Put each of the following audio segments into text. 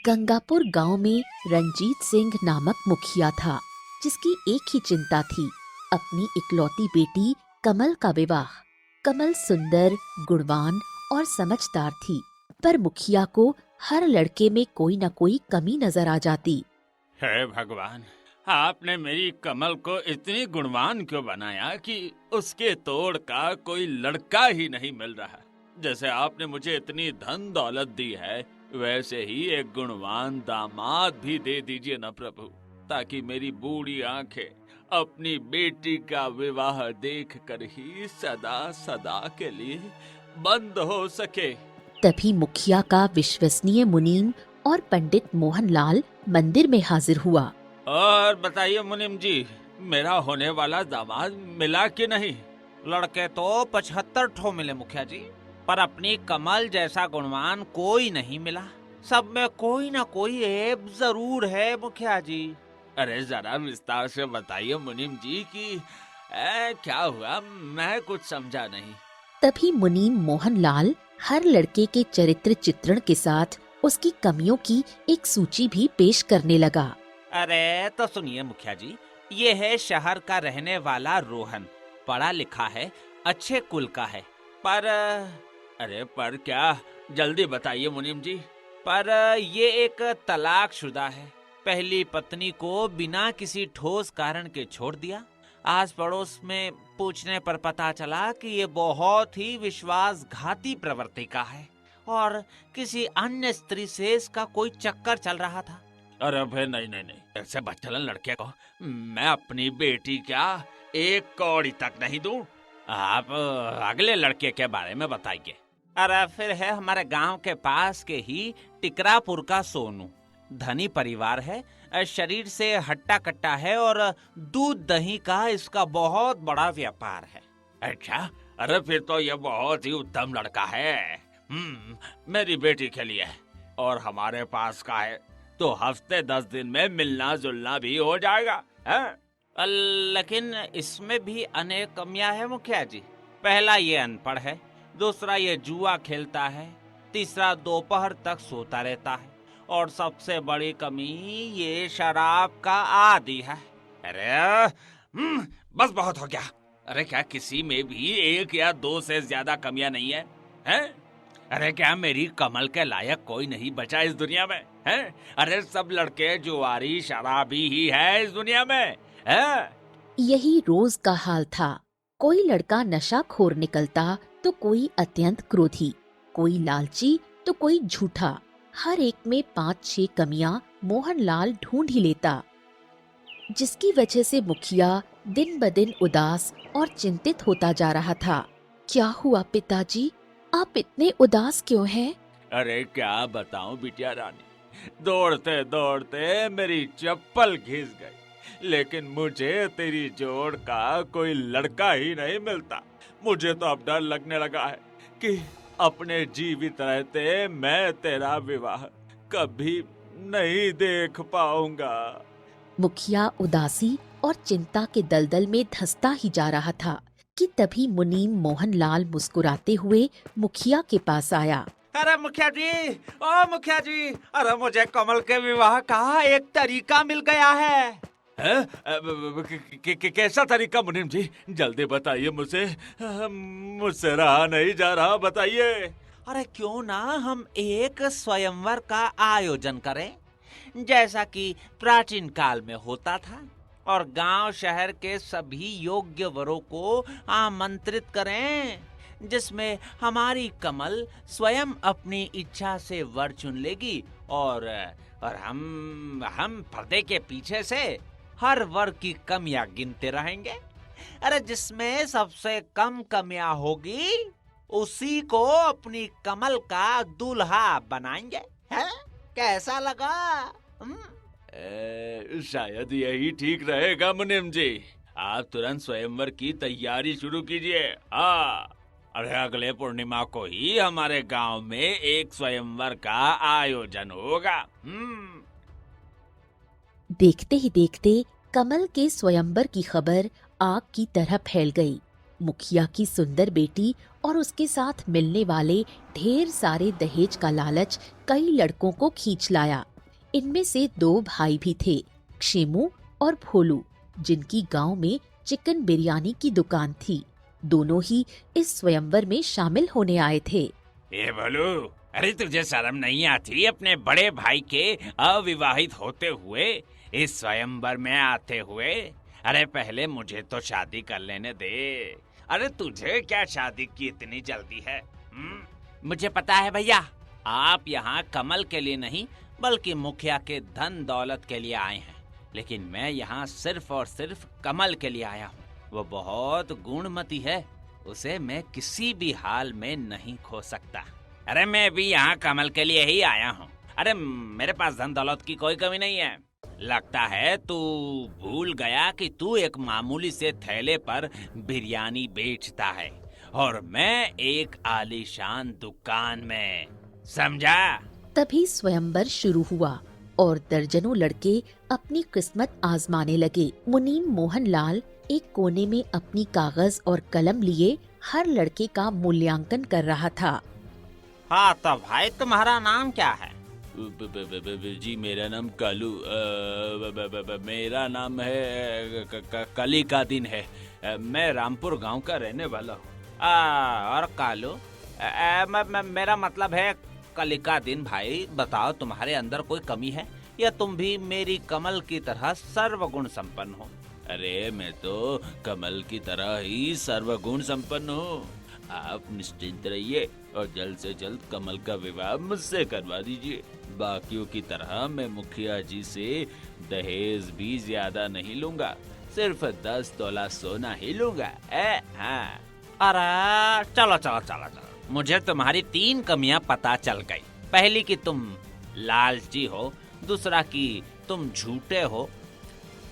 गंगापुर गांव में रंजीत सिंह नामक मुखिया था, जिसकी एक ही चिंता थी, अपनी इकलौती बेटी कमल का विवाह। कमल सुंदर, गुणवान और समझदार थी, पर मुखिया को हर लड़के में कोई न कोई कमी नजर आ जाती। हे भगवान, आपने मेरी कमल को इतनी गुणवान क्यों बनाया कि उसके तोड़ का कोई लड़का ही नहीं मिल रहा। जैसे आपने मुझे इतनी धन दौलत दी है, वैसे ही एक गुणवान दामाद भी दे दीजिए ना प्रभु, ताकि मेरी बूढ़ी आंखें अपनी बेटी का विवाह देख कर ही सदा सदा के लिए बंद हो सके। तभी मुखिया का विश्वसनीय मुनीम और पंडित मोहनलाल मंदिर में हाजिर हुआ। और बताइए मुनीम जी, मेरा होने वाला दामाद मिला कि नहीं? लड़के तो 75 ठो मिले मुखिया जी, पर अपनी कमल जैसा गुणवान कोई नहीं मिला। सब में कोई ना कोई ऐब जरूर है मुखिया जी। अरे जरा विस्तार से बताइए मुनीम जी कि क्या हुआ, मैं कुछ समझा नहीं। तभी मुनीम मोहनलाल हर लड़के के चरित्र चित्रण के साथ उसकी कमियों की एक सूची भी पेश करने लगा। अरे तो सुनिए मुखिया जी, ये है शहर का रहने वाला रोहन, पढ़ा लिखा है, अच्छे कुल का है, पर अरे पर क्या, जल्दी बताइए मुनीम जी। पर ये एक तलाकशुदा है। पहली पत्नी को बिना किसी ठोस कारण के छोड़ दिया। आस पड़ोस में पूछने पर पता चला कि ये बहुत ही विश्वासघाती प्रवृत्ति का है और किसी अन्य स्त्री से इसका कोई चक्कर चल रहा था। अरे भाई नहीं नहीं नहीं, ऐसे बच्चलन लड़के को मैं अपनी बेटी क्या एक कौड़ी तक नहीं दूं। आप अगले लड़के के बारे में बताइए। अरे फिर है हमारे गांव के पास के ही टिकरापुर का सोनू। धनी परिवार है, शरीर से हट्टा कट्टा है और दूध दही का इसका बहुत बड़ा व्यापार है। अच्छा, अरे फिर तो ये बहुत ही उत्तम लड़का है। मेरी बेटी के लिए। और हमारे पास का है तो हफ्ते 10 दिन में मिलना जुलना भी हो जाएगा है? लेकिन इसमें भी अनेक कमियां है मुखिया जी। पहला ये अनपढ़ है, दूसरा ये जुआ खेलता है, तीसरा दोपहर तक सोता रहता है और सबसे बड़ी कमी ये शराब का आदी है। अरे बस बहुत हो गया। अरे क्या किसी में भी एक या दो से ज्यादा कमियां नहीं है, हैं? अरे क्या मेरी कमल के लायक कोई नहीं बचा इस दुनिया में, हैं? अरे सब लड़के जुआरी शराबी ही है इस दुनिया में, हैं? यही रोज का हाल था। कोई लड़का नशाखोर निकलता तो कोई अत्यंत क्रोधी, कोई लालची तो कोई झूठा। हर एक में 5-6 कमियां मोहनलाल ढूंढ ही लेता, जिसकी वजह से मुखिया दिन ब दिन उदास और चिंतित होता जा रहा था। क्या हुआ पिताजी, आप इतने उदास क्यों हैं? अरे क्या बताऊं बिटिया रानी, दौड़ते दौड़ते मेरी चप्पल घिस गई, लेकिन मुझे तेरी जोड़ का कोई लड़का ही नहीं मिलता। मुझे तो अब डर लगने लगा है कि अपने जीवित रहते मैं तेरा विवाह कभी नहीं देख पाऊंगा। मुखिया उदासी और चिंता के दलदल में धंसता ही जा रहा था कि तभी मुनीम मोहनलाल मुस्कुराते हुए मुखिया के पास आया। अरे मुखिया जी, ओ मुखिया जी, अरे मुझे कमल के विवाह का एक तरीका मिल गया है। कैसा तरीका मुनीम जी, जल्दी बताइए, मुझसे रहा नहीं जा रहा, बताइए। अरे क्यों ना हम एक स्वयंवर का आयोजन करें, जैसा कि प्राचीन काल में होता था, और गांव शहर के सभी योग्य वरों को आमंत्रित करें, जिसमें हमारी कमल स्वयं अपनी इच्छा से वर चुन लेगी और हम पर्दे के पीछे से हर वर्ग की कमियां गिनते रहेंगे। अरे जिसमें सबसे कम कमियां होगी उसी को अपनी कमल का दूल्हा बनाएंगे। है? कैसा लगा? शायद यही ठीक रहेगा मुनीम जी। आप तुरंत स्वयंवर की तैयारी शुरू कीजिए। हाँ, अरे अगले पूर्णिमा को ही हमारे गांव में एक स्वयंवर का आयोजन होगा। देखते ही देखते कमल के स्वयंवर की खबर आग की तरह फैल गई। मुखिया की सुंदर बेटी और उसके साथ मिलने वाले ढेर सारे दहेज का लालच कई लड़कों को खींच लाया। इनमें से 2 भाई भी थे, क्षेमू और भोलू, जिनकी गांव में चिकन बिरयानी की दुकान थी। दोनों ही इस स्वयंवर में शामिल होने आए थे। ए भोलू, अरे तुझे शर्म नहीं आती अपने बड़े भाई के अविवाहित होते हुए इस स्वयंवर में आते हुए? अरे पहले मुझे तो शादी कर लेने दे। अरे तुझे क्या शादी की इतनी जल्दी है? मुझे पता है भैया, आप यहाँ कमल के लिए नहीं बल्कि मुखिया के धन दौलत के लिए आए हैं, लेकिन मैं यहाँ सिर्फ और सिर्फ कमल के लिए आया हूँ। वो बहुत गुणमती है, उसे मैं किसी भी हाल में नहीं खो सकता। अरे मैं भी यहाँ कमल के लिए ही आया हूँ। अरे मेरे पास धन दौलत की कोई कमी नहीं है। लगता है तू भूल गया कि तू एक मामूली से थैले पर बिरयानी बेचता है और मैं एक आलीशान दुकान में, समझा? तभी स्वयंवर शुरू हुआ और दर्जनों लड़के अपनी किस्मत आजमाने लगे। मुनीम मोहनलाल एक कोने में अपनी कागज और कलम लिए हर लड़के का मूल्यांकन कर रहा था। हाँ तो भाई, तुम्हारा नाम क्या है? जी मेरा नाम कालू, मेरा नाम है कली का दिन है। मैं रामपुर गांव का रहने वाला हूँ। और कालू, मेरा मतलब है कलिका दिन। भाई बताओ, तुम्हारे अंदर कोई कमी है या तुम भी मेरी कमल की तरह सर्वगुण संपन्न हो? अरे मैं तो कमल की तरह ही सर्वगुण संपन्न हूँ। आप निश्चिंत रहिए और जल्द से जल्द कमल का विवाह मुझसे करवा दीजिए। बाकियों की तरह मैं मुखिया जी से दहेज भी ज्यादा नहीं लूंगा, सिर्फ 10 तोला सोना ही लूंगा। हाँ। अरे चलो चलो चलो चलो, मुझे तुम्हारी 3 कमियां पता चल गई। पहली कि तुम लालची हो, दूसरा कि तुम झूठे हो,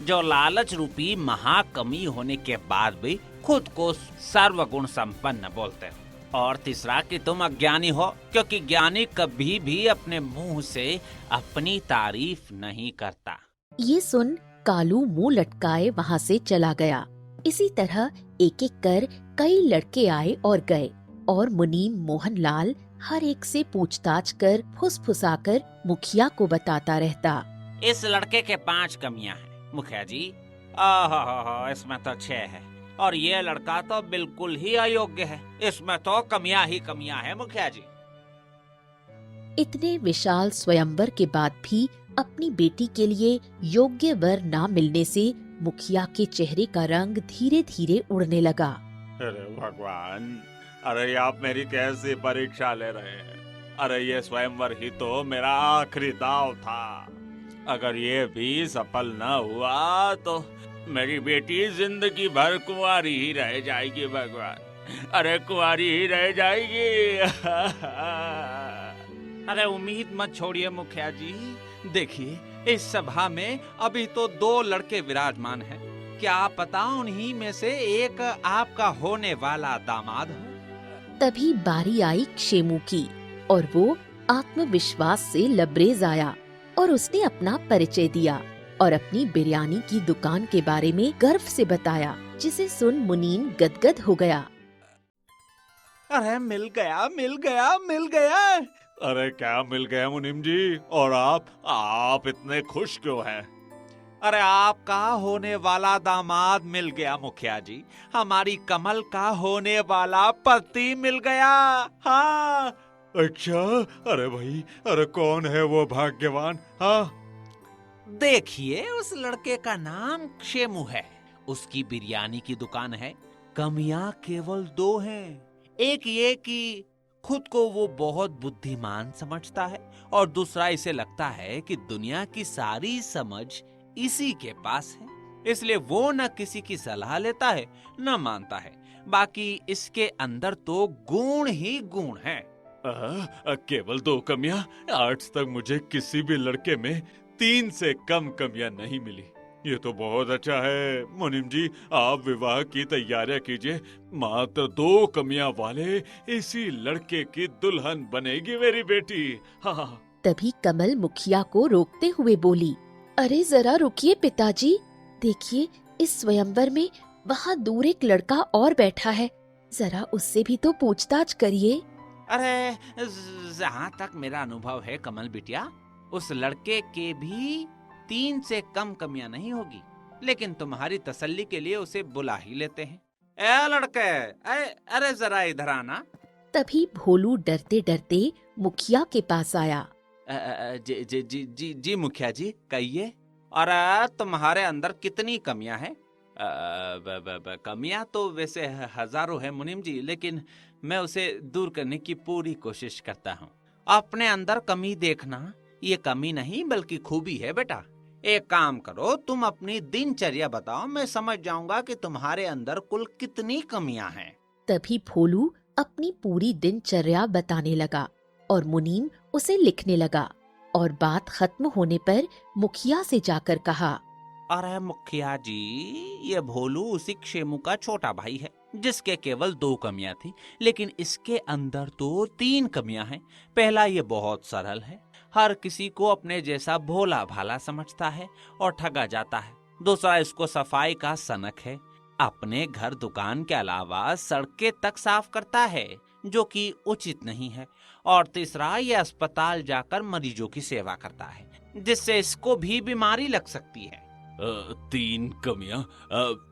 जो लालच रूपी महाकमी होने के बाद भी खुद को सर्वगुण संपन्न बोलते हो, और तीसरा कि तुम अज्ञानी हो, क्योंकि ज्ञानी कभी भी अपने मुंह से अपनी तारीफ नहीं करता। ये सुन कालू मुंह लटकाए वहाँ से चला गया। इसी तरह एक एक कर कई लड़के आए और गए और मुनीम मोहनलाल हर एक से पूछताछ कर फुसफुसाकर मुखिया को बताता रहता। इस लड़के के 5 कमियां हैं मुखिया जी। ओहो, इसमें तो 6 है, और ये लड़का तो बिल्कुल ही अयोग्य है। इसमें तो कमियां ही कमियां हैं मुखिया जी। इतने विशाल स्वयंवर के बाद भी अपनी बेटी के लिए योग्य वर ना मिलने से मुखिया के चेहरे का रंग धीरे धीरे उड़ने लगा। अरे भगवान, अरे आप मेरी कैसी परीक्षा ले रहे हैं? अरे ये स्वयंवर ही तो मेरा आखिरी दाव था। अगर ये भी सफल न हुआ तो मेरी बेटी जिंदगी भर कुंवारी ही रह जाएगी। भगवान, अरे कुंवारी ही रह जाएगी। अरे उम्मीद मत छोड़िए मुखिया जी। देखिए, इस सभा में अभी तो 2 लड़के विराजमान हैं। क्या पता उन्हीं में से एक आपका होने वाला दामाद हो। तभी बारी आई क्षेमू की और वो आत्मविश्वास से लबरेज आया और उसने अपना परिचय दिया और अपनी बिरयानी की दुकान के बारे में गर्व से बताया, जिसे सुन मुनीम गदगद हो गया। अरे मिल गया मिल गया मिल गया। अरे क्या मिल गया मुनीम जी? और आप इतने खुश क्यों हैं? अरे आपका होने वाला दामाद मिल गया मुखिया जी। हमारी कमल का होने वाला पति मिल गया। हाँ। अच्छा, अरे भाई, अरे कौन है वो भाग्यवान? हाँ, देखिए, उस लड़के का नाम क्षेमू है। उसकी बिरयानी की दुकान है। कमियां केवल 2 हैं। एक ये कि खुद को वो बहुत बुद्धिमान समझता है, और दूसरा इसे लगता है कि दुनिया की सारी समझ इसी के पास है, इसलिए वो न किसी की सलाह लेता है न मानता है। बाकी इसके अंदर तो गुण ही गुण हैं। केवल 2 कमियां? आज तक मुझे किसी भी लड़के में 3 से कम कमियां नहीं मिली। ये तो बहुत अच्छा है। मुनीम जी, आप विवाह की तैयारियां कीजिए। मात्र 2 कमियां वाले इसी लड़के की दुल्हन बनेगी मेरी बेटी। हाँ। तभी कमल मुखिया को रोकते हुए बोली, अरे जरा रुकिए पिताजी, देखिए इस स्वयंवर में वहाँ दूर एक लड़का और बैठा है, जरा उससे भी तो पूछताछ करिए। अरे जहाँ तक मेरा अनुभव है कमल बिटिया, उस लड़के के भी 3 से कम कमियां नहीं होगी, लेकिन तुम्हारी तसल्ली के लिए उसे बुला ही लेते हैं। ए लड़के, अरे जरा इधर आना। तभी भोलू डरते डरते मुखिया के पास आया। जी जी जी जी जी मुखिया जी, कहिए। और तुम्हारे अंदर कितनी कमियां हैं? कमियां तो वैसे हजारों है मुनीम जी, लेकिन मैं उसे दूर करने की पूरी कोशिश करता हूँ। अपने अंदर कमी देखना ये कमी नहीं बल्कि खूबी है बेटा। एक काम करो, तुम अपनी दिनचर्या बताओ, मैं समझ जाऊंगा कि तुम्हारे अंदर कुल कितनी कमियां हैं। तभी भोलू अपनी पूरी दिनचर्या बताने लगा और मुनीम उसे लिखने लगा। और बात खत्म होने पर मुखिया से जाकर कहा, अरे मुखिया जी, ये भोलू उसी क्षेमू का छोटा भाई है जिसके केवल 2 कमियां थी, लेकिन इसके अंदर तो 3 कमियां हैं। पहला, ये बहुत सरल है, हर किसी को अपने जैसा भोला भाला समझता है और ठगा जाता है। दूसरा, इसको सफाई का सनक है, अपने घर दुकान के अलावा सड़कें तक साफ करता है, जो कि उचित नहीं है। और तीसरा, ये अस्पताल जाकर मरीजों की सेवा करता है, जिससे इसको भी बीमारी लग सकती है। 3 कमियां?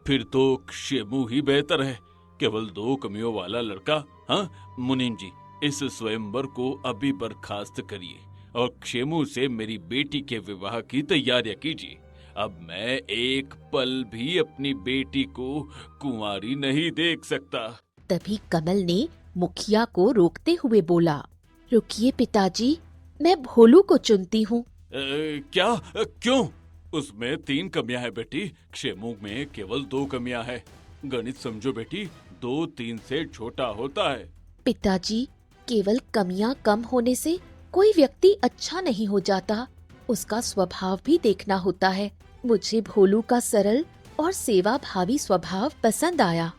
फिर तो क्षेमू ही बेहतर है, केवल 2 कमियों वाला लड़का। हाँ मुनीम जी, इस स्वयंवर को अभी बर्खास्त करिए और क्षेमू से मेरी बेटी के विवाह की तैयारियां कीजिए। अब मैं एक पल भी अपनी बेटी को कुंवारी नहीं देख सकता। तभी कमल ने मुखिया को रोकते हुए बोला, रुकिए पिताजी, मैं भोलू को चुनती हूँ। क्या? क्यों? उसमें 3 कमियां है बेटी, क्षेमू में केवल 2 कमियां है। गणित समझो बेटी, 2 3 से छोटा होता है। पिताजी, केवल कमियां कम होने से कोई व्यक्ति अच्छा नहीं हो जाता, उसका स्वभाव भी देखना होता है। मुझे भोलू का सरल और सेवा भावी स्वभाव पसंद आया।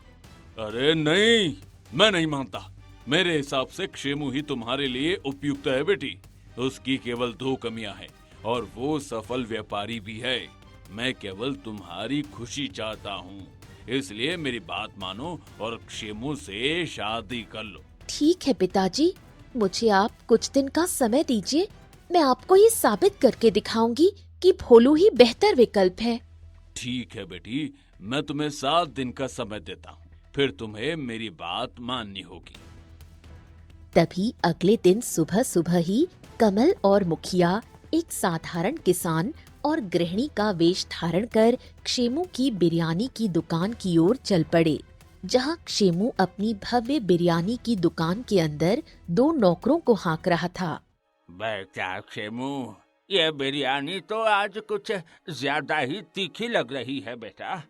अरे नहीं, मैं नहीं मानता। मेरे हिसाब से क्षेमू ही तुम्हारे लिए उपयुक्त है बेटी। उसकी केवल 2 कमियां हैं और वो सफल व्यापारी भी है। मैं केवल तुम्हारी खुशी चाहता हूँ, इसलिए मेरी बात मानो और क्षेमू से शादी कर लो। ठीक है पिताजी, मुझे आप कुछ दिन का समय दीजिए, मैं आपको ये साबित करके दिखाऊंगी कि भोलू ही बेहतर विकल्प है। ठीक है बेटी, मैं तुम्हें 7 दिन का समय देता हूँ, फिर तुम्हें मेरी बात माननी होगी। तभी अगले दिन सुबह सुबह ही कमल और मुखिया एक साधारण किसान और गृहिणी का वेश धारण कर क्षेमू की बिरयानी की दुकान की ओर चल पड़े, जहां क्षेमू अपनी भव्य बिरयानी की दुकान के अंदर 2 नौकरों को हाँक रहा था। बेटा क्षेमू, ये बिरयानी तो आज कुछ ज्यादा ही तीखी लग रही है बेटा।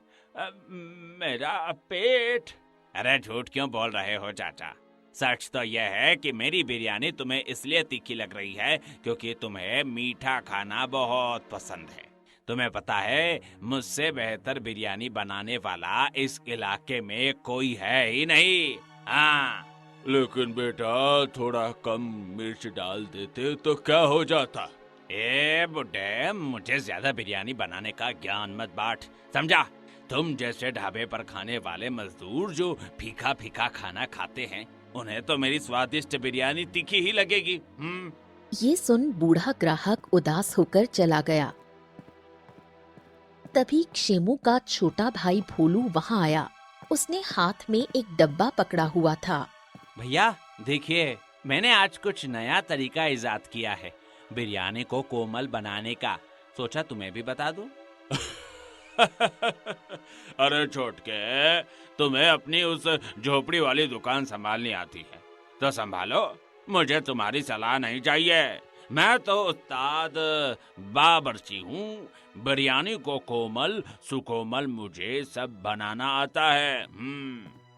मेरा पेट। अरे झूठ क्यों बोल रहे हो चाचा? सच तो यह है कि मेरी बिरयानी तुम्हें इसलिए तीखी लग रही है क्योंकि तुम्हें मीठा खाना बहुत पसंद है। तुम्हें पता है, मुझसे बेहतर बिरयानी बनाने वाला इस इलाके में कोई है ही नहीं। हाँ, लेकिन बेटा, थोड़ा कम मिर्च डाल देते तो क्या हो जाता? ए बुड्ढे, मुझे ज्यादा बिरयानी बनाने का ज्ञान मत बांट, समझा? तुम जैसे ढाबे पर खाने वाले मजदूर जो फीका फीका खाना खाते हैं, उन्हें तो मेरी स्वादिष्ट बिरयानी तीखी ही लगेगी। ये सुन बूढ़ा ग्राहक उदास होकर चला गया। तभी क्षेमू का छोटा भाई भोलू वहाँ आया। उसने हाथ में एक डब्बा पकड़ा हुआ था। भैया देखिए, मैंने आज कुछ नया तरीका इजाद किया है बिरयानी को कोमल बनाने का, सोचा तुम्हें भी बता दूं। अरे छोटके, तुम्हें अपनी उस झोपड़ी वाली दुकान संभालनी आती है तो संभालो, मुझे तुम्हारी सलाह नहीं चाहिए। मैं तो उस्ताद बावर्ची हूँ, बिरयानी को कोमल सुकोमल मुझे सब बनाना आता है।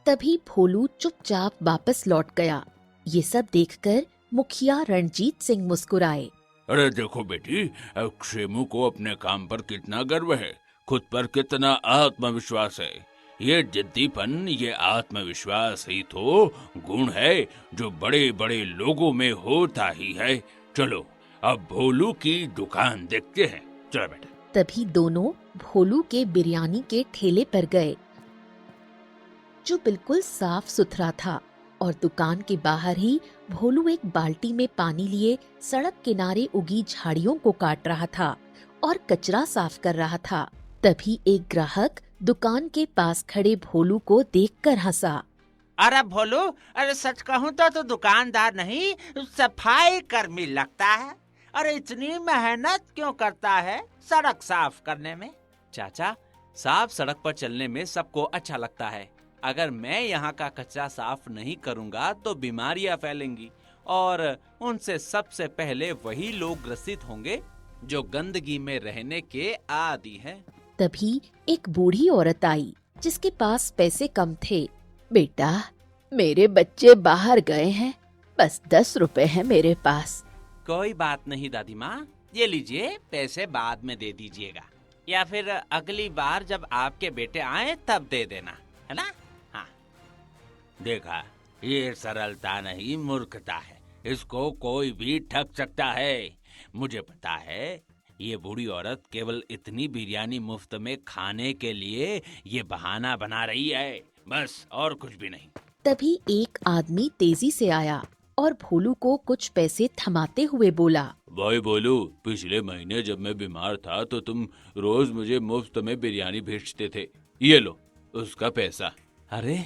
तभी भोलू चुपचाप वापस लौट गया। ये सब देखकर मुखिया रणजीत सिंह मुस्कुराए। अरे देखो बेटी, क्षेमू को अपने काम पर कितना गर्व है, खुद पर कितना आत्मविश्वास है। ये जिद्दीपन, ये आत्मविश्वास ही तो गुण है जो बड़े बड़े लोगों में होता ही है। चलो अब भोलू की दुकान देखते हैं, चलो बेटा। तभी दोनों भोलू के बिरयानी के ठेले पर गए, जो बिल्कुल साफ सुथरा था और दुकान के बाहर ही भोलू एक बाल्टी में पानी लिए सड़क किनारे उगी झाड़ियों को काट रहा था और कचरा साफ कर रहा था। तभी एक ग्राहक दुकान के पास खड़े भोलू को देखकर हंसा। अरे भोलू, अरे सच कहूँ तो दुकानदार नहीं सफाई कर्मी लगता है। अरे इतनी मेहनत क्यों करता है सड़क साफ करने में? चाचा, साफ सड़क पर चलने में सबको अच्छा लगता है। अगर मैं यहाँ का कचरा साफ नहीं करूँगा तो बीमारियाँ फैलेंगी और उनसे सबसे पहले वही लोग ग्रसित होंगे जो गंदगी में रहने के आदी हैं। तभी एक बूढ़ी औरत आई जिसके पास पैसे कम थे। बेटा, मेरे बच्चे बाहर गए हैं, बस 10 रुपए हैं मेरे पास। कोई बात नहीं दादी माँ, ये लीजिए, पैसे बाद में दे दीजिएगा या फिर अगली बार जब आपके बेटे आए तब दे देना, है ना? हाँ। देखा, ये सरलता नहीं मूर्खता है। इसको कोई भी ठग सकता है। मुझे पता है ये बूढ़ी औरत केवल इतनी बिरयानी मुफ्त में खाने के लिए ये बहाना बना रही है, बस, और कुछ भी नहीं। तभी एक आदमी तेजी से आया और भोलू को कुछ पैसे थमाते हुए बोला। भाई भोलू, पिछले महीने जब मैं बीमार था तो तुम रोज मुझे मुफ्त में बिरयानी भेजते थे। ये लो उसका पैसा। अरे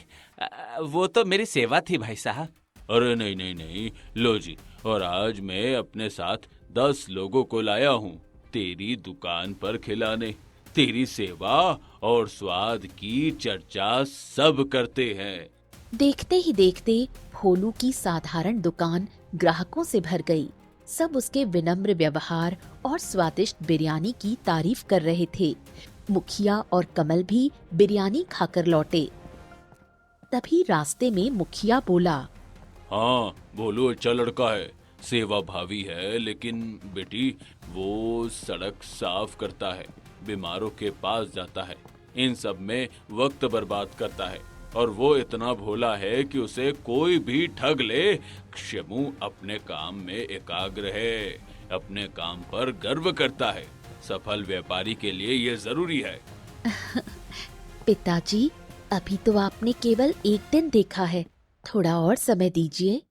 वो तो मेरी सेवा थी भाई साहब। अरे नहीं नहीं नहीं, लो जी। और आज मैं अपने साथ 10 लोगों को लाया हूँ तेरी दुकान पर खिलाने। तेरी सेवा और स्वाद की चर्चा सब करते हैं। देखते ही देखते भोलू की साधारण दुकान ग्राहकों से भर गई। सब उसके विनम्र व्यवहार और स्वादिष्ट बिरयानी की तारीफ कर रहे थे। मुखिया और कमल भी बिरयानी खाकर लौटे। तभी रास्ते में मुखिया बोला। हाँ, भोलू अच्छा लड़का है, सेवा भावी है, लेकिन बेटी वो सड़क साफ करता है, बीमारों के पास जाता है, इन सब में वक्त बर्बाद करता है और वो इतना भोला है कि उसे कोई भी ठग ले। क्षेमू अपने काम में एकाग्र है, अपने काम पर गर्व करता है। सफल व्यापारी के लिए ये जरूरी है। पिताजी, अभी तो आपने केवल एक दिन देखा है, थोड़ा और समय दीजिए।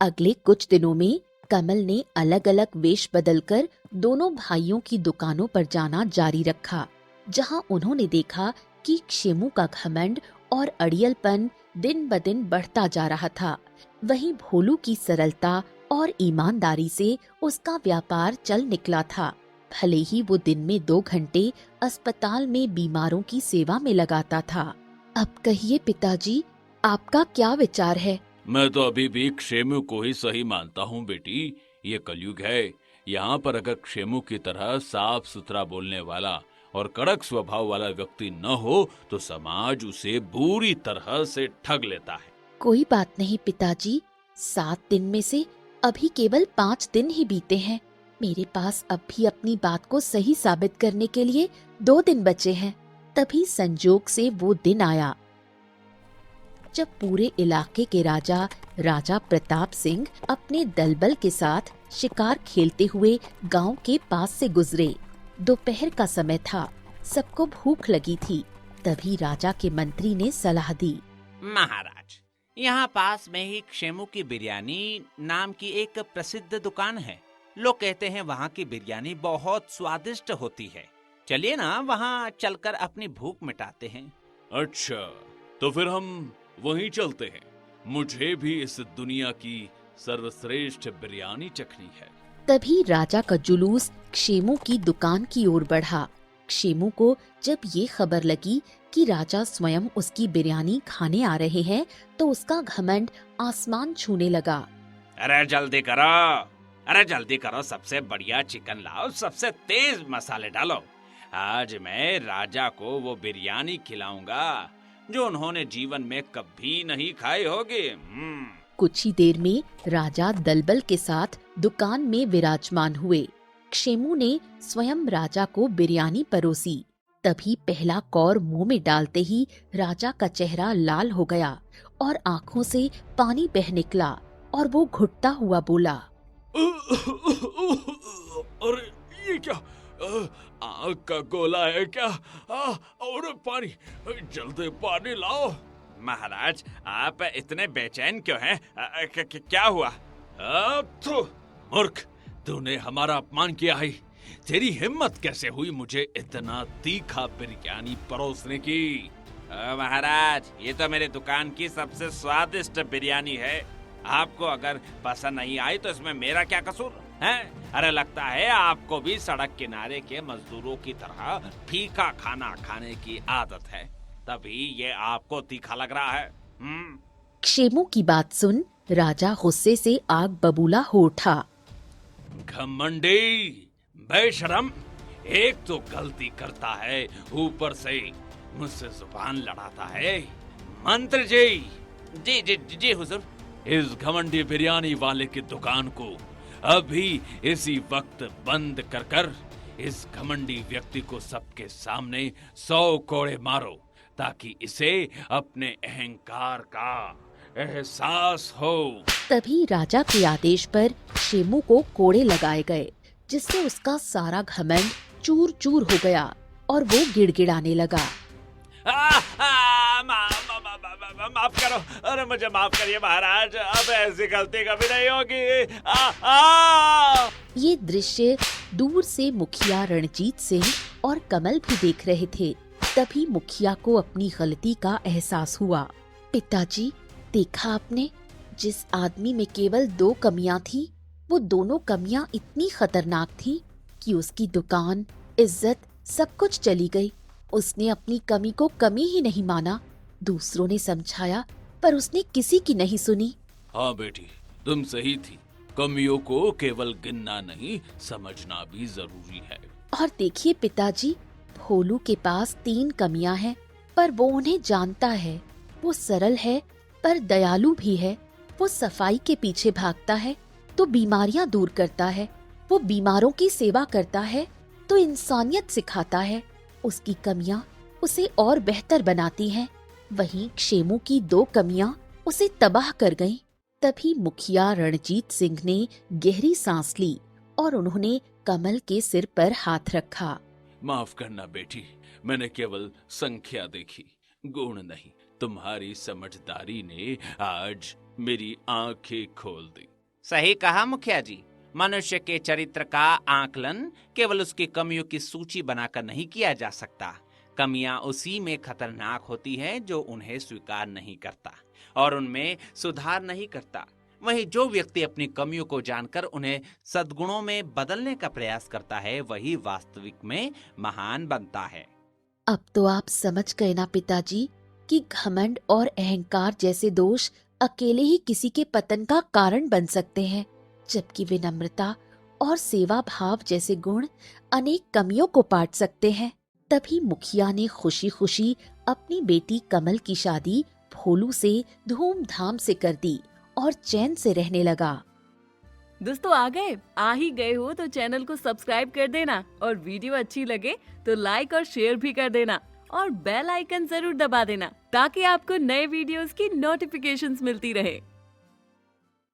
अगले कुछ दिनों में कमल ने अलग अलग वेश बदलकर दोनों भाइयों की दुकानों पर जाना जारी रखा, जहां उन्होंने देखा कि क्षेमू का घमंड और अड़ियलपन दिन ब दिन बढ़ता जा रहा था। वहीं भोलू की सरलता और ईमानदारी से उसका व्यापार चल निकला था। भले ही वो दिन में 2 घंटे अस्पताल में बीमारों की सेवा में लगाता था। अब कहिए पिताजी, आपका क्या विचार है? मैं तो अभी भी क्षेमू को ही सही मानता हूँ बेटी। ये कलयुग है, यहाँ पर अगर क्षेमू की तरह साफ सुथरा बोलने वाला और कड़क स्वभाव वाला व्यक्ति न हो तो समाज उसे बुरी तरह से ठग लेता है। कोई बात नहीं पिताजी, 7 दिन में से अभी केवल 5 दिन ही बीते हैं। मेरे पास अब भी अपनी बात को सही साबित करने के लिए 2 दिन बचे हैं। तभी संजोग से वो दिन आया जब पूरे इलाके के राजा प्रताप सिंह अपने दलबल के साथ शिकार खेलते हुए गांव के पास से गुजरे। दोपहर का समय था, सबको भूख लगी थी। तभी राजा के मंत्री ने सलाह दी। महाराज, यहाँ पास में ही क्षेमू की बिरयानी नाम की एक प्रसिद्ध दुकान है। लोग कहते हैं वहाँ की बिरयानी बहुत स्वादिष्ट होती है। चलिए ना, वहाँ चलकर अपनी भूख मिटाते हैं। अच्छा, तो फिर हम वहीं चलते हैं। मुझे भी इस दुनिया की सर्वश्रेष्ठ बिरयानी चखनी है। तभी राजा का जुलूस क्षेमू की दुकान की ओर बढ़ा। क्षेमू को जब ये खबर लगी कि राजा स्वयं उसकी बिरयानी खाने आ रहे हैं तो उसका घमंड आसमान छूने लगा। अरे जल्दी करो, अरे जल्दी करो, सबसे बढ़िया चिकन लाओ, सबसे तेज मसाले डालो। आज मैं राजा को वो बिरयानी खिलाऊंगा जो उन्होंने जीवन में कभी नहीं खाई होगी। कुछ ही देर में राजा दलबल के साथ दुकान में विराजमान हुए। क्षेमू ने स्वयं राजा को बिरयानी परोसी। तभी पहला कौर मुंह में डालते ही राजा का चेहरा लाल हो गया और आंखों से पानी बह निकला और वो घुटता हुआ बोला। अरे ये क्या, आग का गोला है क्या? और पानी, जल्दी पानी लाओ। महाराज, आप इतने बेचैन क्यों हैं? क्या हुआ? तो मूर्ख, तूने हमारा अपमान किया है। तेरी हिम्मत कैसे हुई मुझे इतना तीखा बिरयानी परोसने की? महाराज, ये तो मेरे दुकान की सबसे स्वादिष्ट बिरयानी है। आपको अगर पसंद नहीं आई तो इसमें मेरा क्या कसूर है? अरे लगता है आपको भी सड़क किनारे के मजदूरों की तरह फीका खाना खाने की आदत है, तभी ये आपको तीखा लग रहा है। क्षेमू की बात सुन राजा गुस्से से आग बबूला हो उठा। घमंडी, बेशरम, एक तो गलती करता है, ऊपर से मुझसे जुबान लड़ाता है। मंत्री जी। जी जी जी हुजूर। इस घमंडी बिरयानी वाले की दुकान को अभी इसी वक्त बंद कर कर इस घमंडी व्यक्ति को सबके सामने 100 कोड़े मारो, ताकि इसे अपने अहंकार का एहसास हो। तभी राजा के आदेश पर क्षेमू को कोड़े लगाए गए, जिससे उसका सारा घमंड चूर चूर हो गया और वो गिड़गिड़ाने लगा। माफ करो, अरे मुझे माफ करिए महाराज, अब ऐसी गलती कभी नहीं होगी। ये दृश्य दूर से मुखिया रणजीत सिंह और कमल भी देख रहे थे। तभी मुखिया को अपनी गलती का एहसास हुआ। पिताजी, देखा आपने, जिस आदमी में केवल 2 कमियां थी, वो दोनों कमियां इतनी खतरनाक थी कि उसकी दुकान, इज्जत, सब कुछ चली गई। उसने अपनी कमी को कमी ही नहीं माना। दूसरों ने समझाया पर उसने किसी की नहीं सुनी। हाँ बेटी, तुम सही थी। कमियों को केवल गिनना नहीं, समझना भी जरूरी है। और देखिए पिताजी, भोलू के पास 3 कमियां हैं, पर वो उन्हें जानता है। वो सरल है पर दयालु भी है। वो सफाई के पीछे भागता है तो बीमारियां दूर करता है। वो बीमारों की सेवा करता है तो इंसानियत सिखाता है। उसकी कमियां उसे और बेहतर बनाती हैं। वहीं क्षेमू की 2 कमियां उसे तबाह कर गईं। तभी मुखिया रणजीत सिंह ने गहरी सांस ली और उन्होंने कमल के सिर पर हाथ रखा। माफ करना बेटी, मैंने केवल संख्या देखी, गुण नहीं। तुम्हारी समझदारी ने आज मेरी आंखें खोल दी। सही कहा मुखिया जी। मनुष्य के चरित्र का आकलन केवल उसकी कमियों की सूची बनाकर नहीं किया जा सकता। कमियां उसी में खतरनाक होती हैं जो उन्हें स्वीकार नहीं करता और उनमें सुधार नहीं करता। वहीं जो व्यक्ति अपनी कमियों को जानकर उन्हें सद्गुणों में बदलने का प्रयास करता है, वही वास्तविक में महान बनता है। अब तो आप समझ गए ना पिताजी कि घमंड और अहंकार जैसे दोष अकेले ही किसी के पतन का कारण बन सकते हैं, जबकि विनम्रता और सेवा भाव जैसे गुण अनेक कमियों को पाट सकते हैं। तभी मुखिया ने खुशी खुशी अपनी बेटी कमल की शादी भोलू से धूमधाम से कर दी और चैन से रहने लगा। दोस्तों, आ ही गए हो तो चैनल को सब्सक्राइब कर देना और वीडियो अच्छी लगे तो लाइक और शेयर भी कर देना और बेल आइकन जरूर दबा देना ताकि आपको नए वीडियोस की नोटिफिकेशंस मिलती रहे।